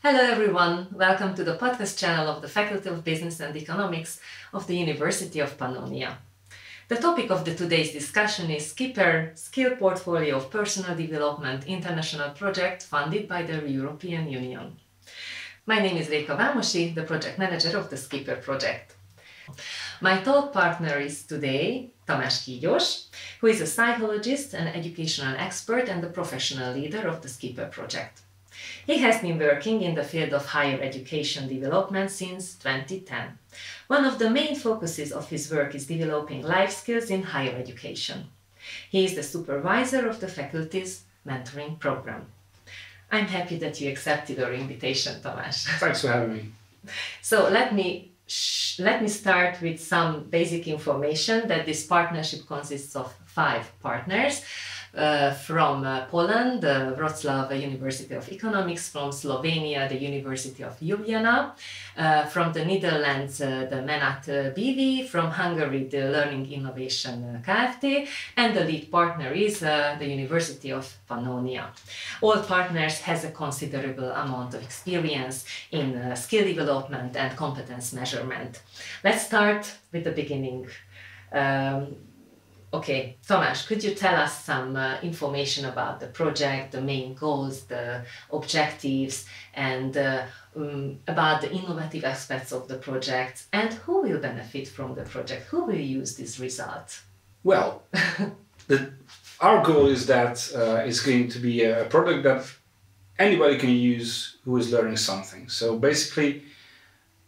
Hello everyone, welcome to the podcast channel of the Faculty of Business and Economics of the University of Pannonia. The topic of today's discussion is Skipper Skill Portfolio of Personal Development International Project funded by the European Union. My name is Réka Vámosi, the project manager of the Skipper project. My talk partner is today Tamás Kigyós, who is a psychologist, an educational expert and the professional leader of the Skipper project. He has been working in the field of higher education development since 2010. One of the main focuses of his work is developing life skills in higher education. He is the supervisor of the faculty's mentoring program. I'm happy that you accepted our invitation, Tamás. Thanks for having me. So let me start with some basic information that this partnership consists of 5 partners. From Poland, the Wrocław University of Economics, from Slovenia, the University of Ljubljana, from the Netherlands, the Menat BV, from Hungary, the Learning Innovation Kft, and the lead partner is the University of Pannonia. All partners has a considerable amount of experience in skill development and competence measurement. Let's start with the beginning. Okay, Tamás, could you tell us some information about the project, the main goals, the objectives, and about the innovative aspects of the project, and who will benefit from the project? Who will use these results? Well, our goal is that it's going to be a product that anybody can use who is learning something. So basically,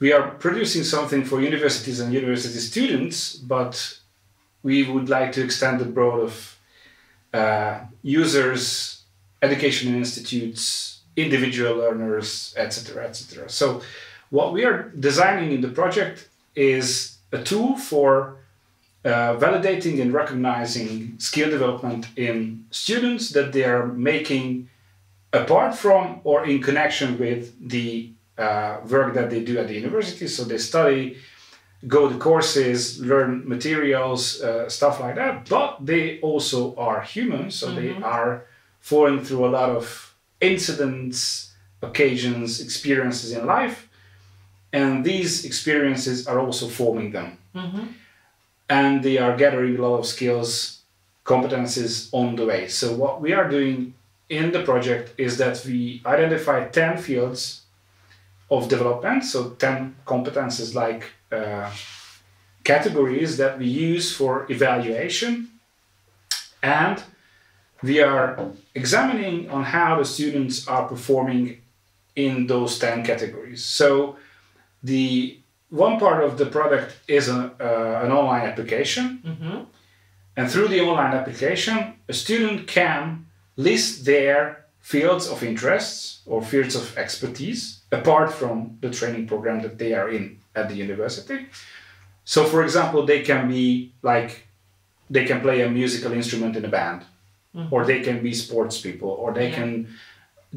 we are producing something for universities and university students, but we would like to extend the broad of users, educational institutes, individual learners, etc., etc. So what we are designing in the project is a tool for validating and recognizing skill development in students that they are making apart from or in connection with the work that they do at the university. So they study, go to courses, learn materials, stuff like that, but they also are human, so they are falling through a lot of incidents, occasions, experiences in life, and these experiences are also forming them. And they are gathering a lot of skills, competences on the way. So what we are doing in the project is that we identify 10 fields of development, so 10 competences like categories that we use for evaluation, and we are examining on how the students are performing in those 10 categories. So the one part of the product is an online application, and through the online application a student can list their fields of interests or fields of expertise apart from the training program that they are in at the university. So for example, they can be like, they can play a musical instrument in a band, or they can be sports people, or they can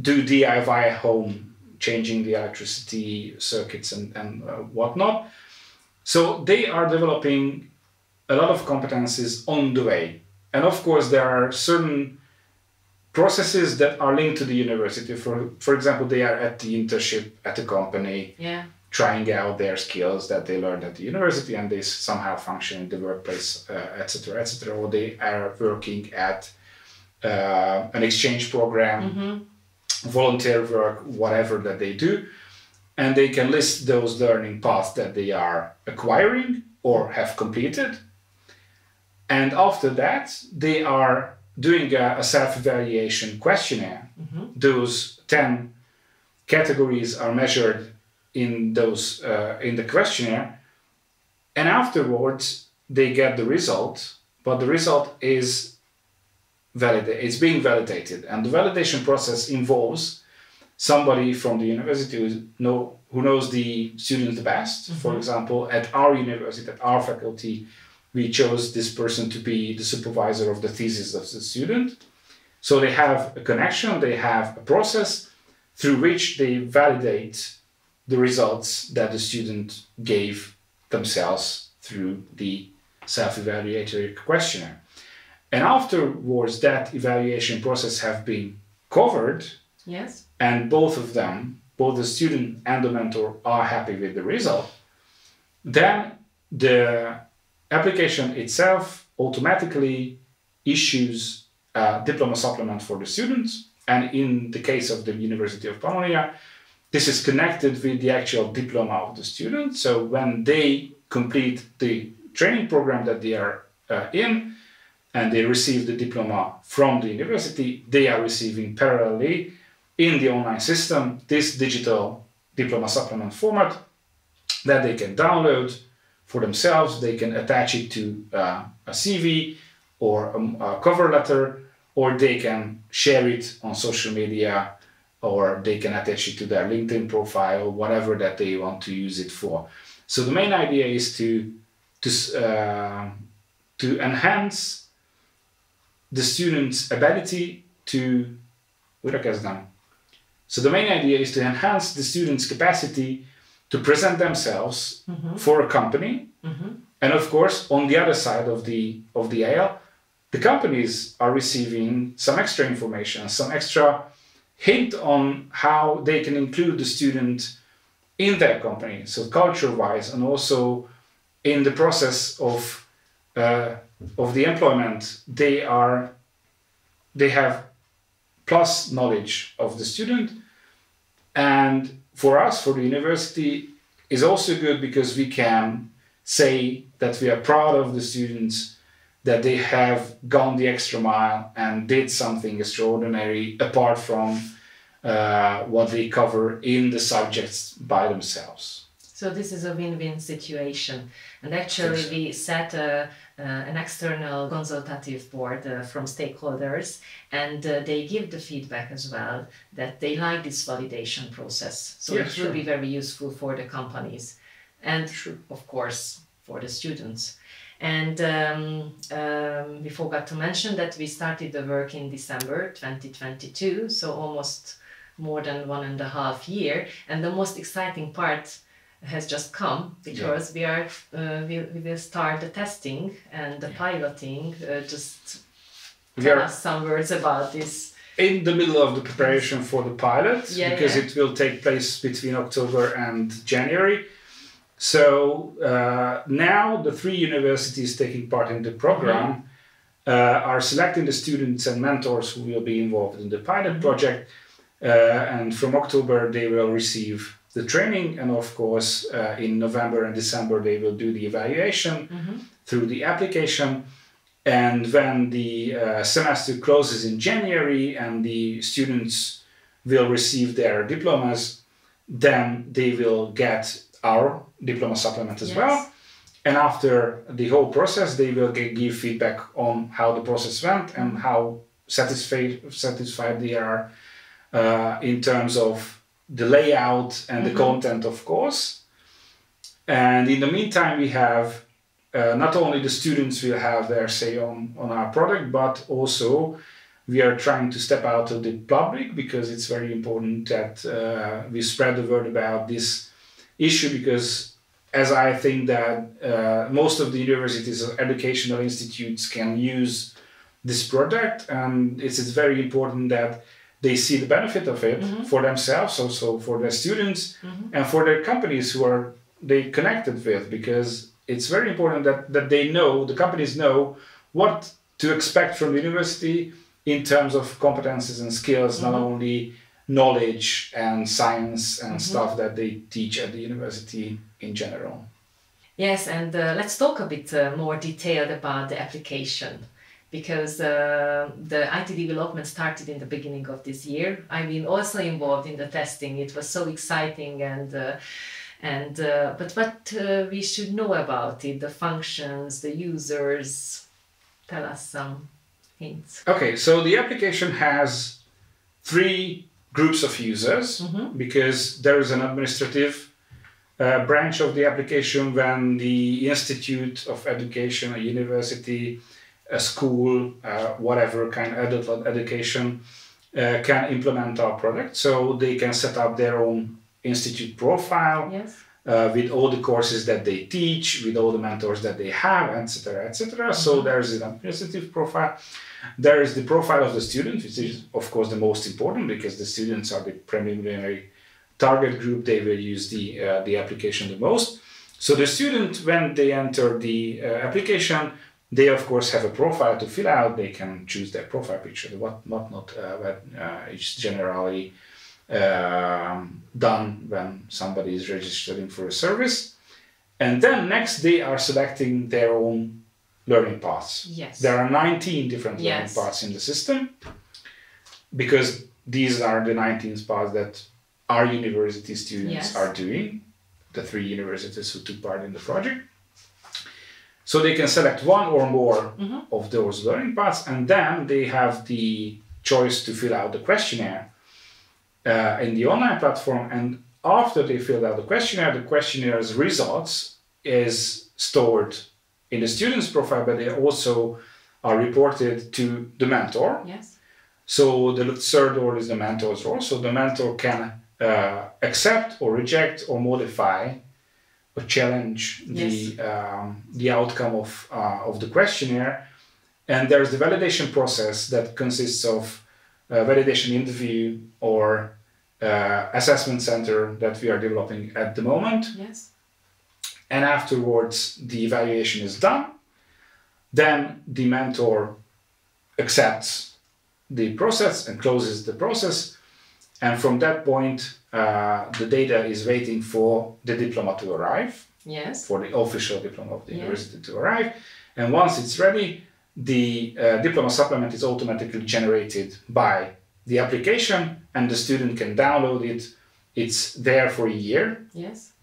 do DIY at home, changing the electricity circuits and whatnot. So they are developing a lot of competencies on the way. And of course, there are certain processes that are linked to the university. For example, they are at the internship at the company, trying out their skills that they learned at the university, and they somehow function in the workplace, etc., etc. Or they are working at an exchange program, volunteer work, whatever that they do, and they can list those learning paths that they are acquiring or have completed. And after that, they are doing a self-evaluation questionnaire. Those 10 categories are measured in those in the questionnaire, and afterwards they get the result, but the result is it's being validated, and the validation process involves somebody from the university who knows the student the best. For example, at our university, at our faculty, we chose this person to be the supervisor of the thesis of the student. So they have a connection, they have a process through which they validate the results that the student gave themselves through the self-evaluatory questionnaire. And afterwards, that evaluation process have been covered, yes, and both both the student and the mentor are happy with the result, then the application itself automatically issues a diploma supplement for the students. And in the case of the University of Pannonia, this is connected with the actual diploma of the student. So when they complete the training program that they are in, and they receive the diploma from the university, they are receiving parallelly in the online system this digital diploma supplement format that they can download for themselves. They can attach it to a CV or a cover letter, or they can share it on social media, or they can attach it to their LinkedIn profile, whatever that they want to use it for. So the main idea is to enhance the student's ability to, so the main idea is to enhance the student's capacity to present themselves for a company. And of course, on the other side of the aisle, the companies are receiving some extra information, some extra hint on how they can include the student in their company. So culture-wise, and also in the process of the employment, they have plus knowledge of the student. And for us, for the university, is also good because we can say that we are proud of the students, that they have gone the extra mile and did something extraordinary apart from what they cover in the subjects by themselves. So this is a win-win situation. And actually we set an external consultative board from stakeholders, and they give the feedback as well that they like this validation process. So it will be very useful for the companies and of course for the students. And we forgot to mention that we started the work in December 2022, so almost more than 1.5 years. And the most exciting part has just come, because we will start the testing and the piloting. Just tell us some words about this. In the middle of the preparation for the pilot, because it will take place between October and January. So now the 3 universities taking part in the program are selecting the students and mentors who will be involved in the pilot project. And from October they will receive the training, and of course in November and December they will do the evaluation through the application. And when the semester closes in January and the students will receive their diplomas, then they will get our diploma supplement as well. And after the whole process, they will give feedback on how the process went and how satisfied they are in terms of the layout and the content, of course. And in the meantime, we have not only the students will have their say on our product, but also we are trying to step out to the public, because it's very important that we spread the word about this issue, because as I think that most of the universities or educational institutes can use this product, and it's very important that they see the benefit of it for themselves, also for their students and for their companies who are they connected with, because it's very important that they know, the companies know what to expect from the university in terms of competences and skills, not only knowledge and science and stuff that they teach at the university in general. Yes, and let's talk a bit more detailed about the application, because the IT development started in the beginning of this year. I've been also involved in the testing. It was so exciting, but what we should know about it, the functions, the users. Tell us some hints. Okay, so the application has 3 groups of users, because there is an administrative branch of the application when the institute of education, a university, a school, whatever kind of adult education can implement our product. So they can set up their own institute profile with all the courses that they teach, with all the mentors that they have, etc., etc. So there's an administrative profile. There is the profile of the student, which is of course the most important, because the students are the preliminary target group, they will use the application the most. So the student, when they enter the application, they of course have a profile to fill out. They can choose their profile picture, whatnot. It's generally done when somebody is registering for a service. And then next they are selecting their own learning paths. Yes. There are 19 different learning paths in the system, because these are the 19 paths that our university students are doing, the 3 universities who took part in the project. So they can select one or more of those learning paths, and then they have the choice to fill out the questionnaire in the online platform. And after they fill out the questionnaires results is stored in the student's profile, but they also are reported to the mentor. Yes. So the third role is the mentor's role. So the mentor can accept or reject or modify or challenge the outcome of the questionnaire. And there's the validation process that consists of validation interview or assessment center that we are developing at the moment. Yes. And afterwards, the evaluation is done. Then the mentor accepts the process and closes the process. And from that point, the data is waiting for the diploma to arrive. Yes. For the official diploma of the university to arrive. And once it's ready, the diploma supplement is automatically generated by the application, and the student can download it. It's there for a year. Yes.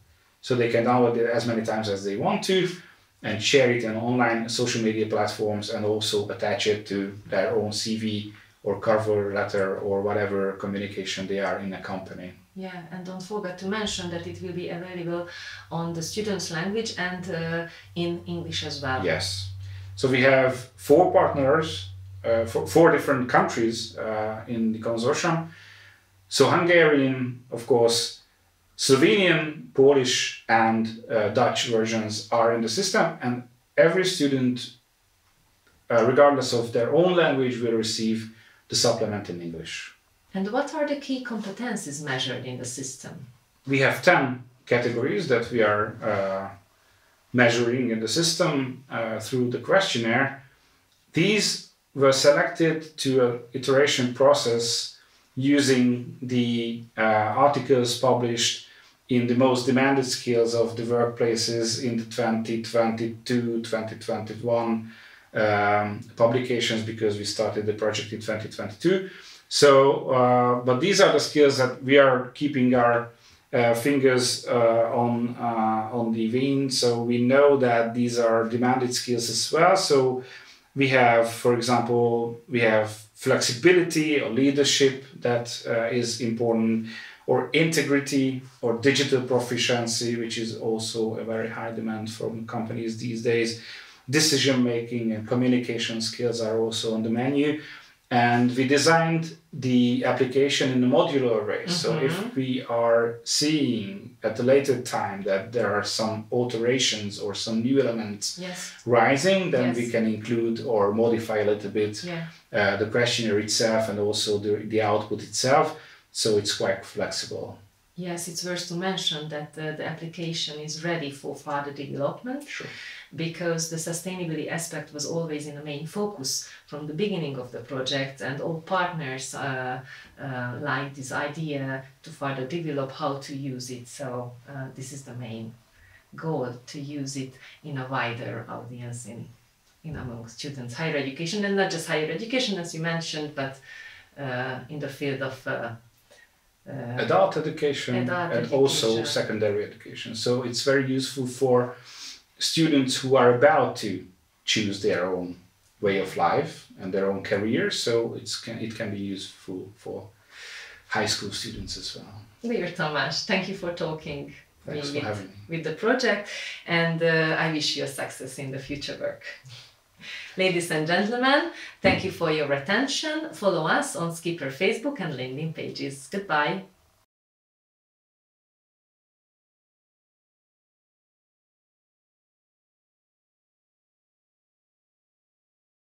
So they can download it as many times as they want to and share it in online social media platforms, and also attach it to their own CV or cover letter or whatever communication they are in a company. Yeah, and don't forget to mention that it will be available on the student's language and in English as well. Yes. So we have 4 partners, 4 different countries in the consortium. So Hungarian, of course, Slovenian, Polish, and Dutch versions are in the system, and every student, regardless of their own language, will receive the supplement in English. And what are the key competencies measured in the system? We have 10 categories that we are measuring in the system through the questionnaire. These were selected to an iteration process using the articles published in the most demanded skills of the workplaces in the 2022-2021 publications, because we started the project in 2022. So, but these are the skills that we are keeping our fingers on the vein. So we know that these are demanded skills as well. So we have, for example, we have flexibility or leadership that is important, or integrity or digital proficiency, which is also a very high demand from companies these days. Decision making and communication skills are also on the menu. And we designed the application in a modular way. So if we are seeing at a later time that there are some alterations or some new elements rising, then we can include or modify a little bit the questionnaire itself and also the output itself. So it's quite flexible. Yes, it's worth to mention that the application is ready for further development. Sure. Because the sustainability aspect was always in the main focus from the beginning of the project, and all partners like this idea to further develop how to use it. So this is the main goal, to use it in a wider audience in among students, higher education, and not just higher education as you mentioned, but in the field of adult education and also secondary education. So it's very useful for students who are about to choose their own way of life and their own career. So it can be useful for high school students as well. Dear Tamás, thank you for talking with the project, and I wish you a success in the future work. Ladies and gentlemen, thank you for your attention. Follow us on Skipper Facebook and LinkedIn pages. Goodbye.